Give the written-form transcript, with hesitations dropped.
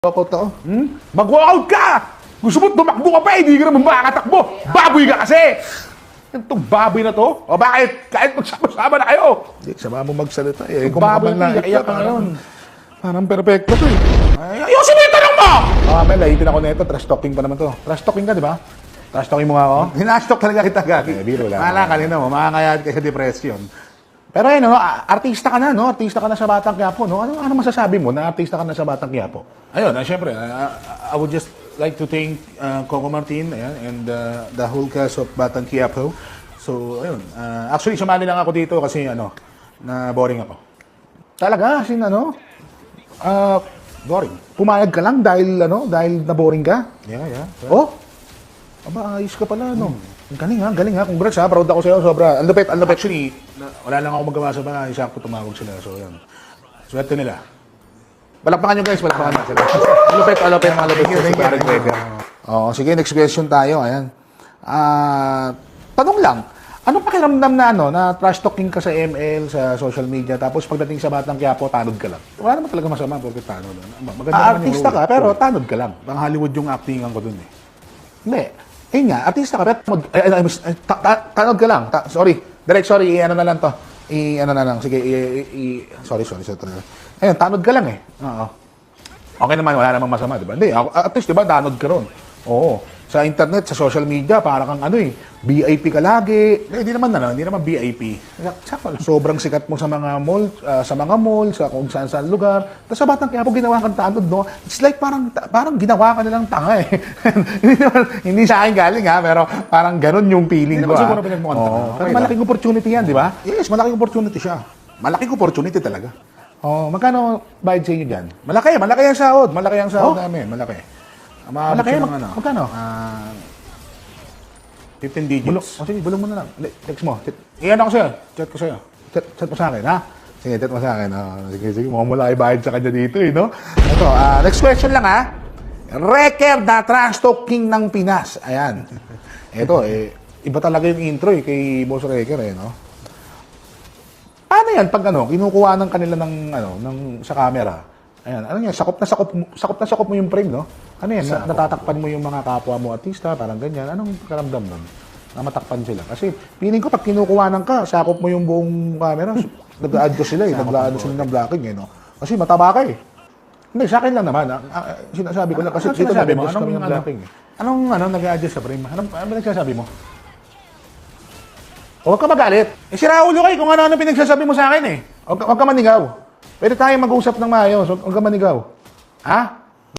Walkout ako. Mag-walkout ka! Gusto mo tumakbo ka pa, hindi ka naman makakatakbo. Baboy ka kasi! Itong baboy na to? O bakit? Kahit magsama-sama na kayo! Hindi, sama mo magsalita eh. Itong baboy na iyak ka ngayon. Parang perfecto to eh. Ay, ayusin mo yung tanong mo! May lahitin ako nito. Trash talking pa naman to. Trash talking ka, di ba? Trash talking mo nga ako? Hinastock talaga kita, Gagi. Biro lang. Mahala ka rin mo. Makakayad ka sa depression. Pero ayun, artista ka na, no? Artista ka na sa Batang Quiapo, no? Ano masasabi mo na artista ka na sa Batang Quiapo? Ayun, syempre, I would just like to thank Coco Martin ayan, and the whole cast of Batang Quiapo. So, ayun. Actually, sumali lang ako dito kasi, na boring ako. Talaga, boring. Pumayag ka lang dahil na-boring ka? Yeah. Oh? Aba, ayos ka pala, no? Galing ha. Congrats ha. Proud ako sa'yo. Sobra. Ang lupit. Actually, wala lang ako magawa sa bahay. Sakto tumawag sila. So, yan. Swerte nila. Palakpakan nyo guys. Palakpakan na sila. Ang lupit. Parang Gregor. Oo, sige. Next question tayo. Ayan. Tanong lang. Anong pakiramdam na trash talking ka sa ML, sa social media, tapos pagdating sa Batang Quiapo, tanod ka lang? Wala naman talaga masama porque tanod. Artista ka, pero tanod ka lang. Pang Hollywood yung actingan ko dun eh. Hindi. Ayun nga, artista ka, pero tanod ka lang. Sorry. Ano na lang to. Sige, sorry. Ayun, tanod ka lang eh. Oo. Okay naman, wala namang masama, di ba? Hindi, at least, di ba, tanod ka ron. Oo. Sa internet, sa social media, para kang VIP ka lagi. Hindi naman VIP. Sobrang sikat mo sa mga mall, sa kung saan lugar. Tapos sa Batang Quiapo, ginawa kang tanod, no? It's like parang ginawa ka nilang tanga eh. hindi sa akin galing ha, pero parang ganun yung feeling ko. Siguro pinagmukhang tanga. Pero malaking opportunity yan, di ba? Yes, malaking opportunity siya. Malaking opportunity talaga. Magkano bayad sa inyo dyan? Malaki ang sahod. Malaki ang sahod namin. Malaki. Malaki, magkano? 15 digits. Sige, bulong mo na lang. Text mo. Iyan ako sa'yo. Chat ko sa'yo. Chat mo sa akin, ha? Sige, chat mo sa akin. Sige. Mukhang malaki bayad sa kanya dito, eh, no? Ito, next question lang, ha? Record na trash talking ng Pinas. Ayan. Ito, iba talaga yung intro, kay Boss Reker, no? Paano yan pag, kinukuha ng kanila sa camera? Ayan, sakop na sakop mo yung frame, no? Ano yan, natatakpan mo yung mga kapwa mo artista, parang ganyan. Anong karamdam nun? Na matakpan sila. Kasi, feeling ko, pag kinukuhanan ka, sakop mo yung buong camera, nag-a-adjust sila, nag-a-adjust sila ng blocking, no? Kasi mataba ka, eh. Hindi, sa akin lang naman, sinasabi ko lang, kasi dito nag-adjust kami ng blocking, eh. Anong nag-a-adjust sa frame? Anong pinagsasabi mo? Huwag ka magalit. Si Raulo kayo kung ano pinagsasabi mo sa akin, eh. Huwag ka manigaw. Pwede tayong mag-usap ng maayos. Huwag ka manigaw. Ha?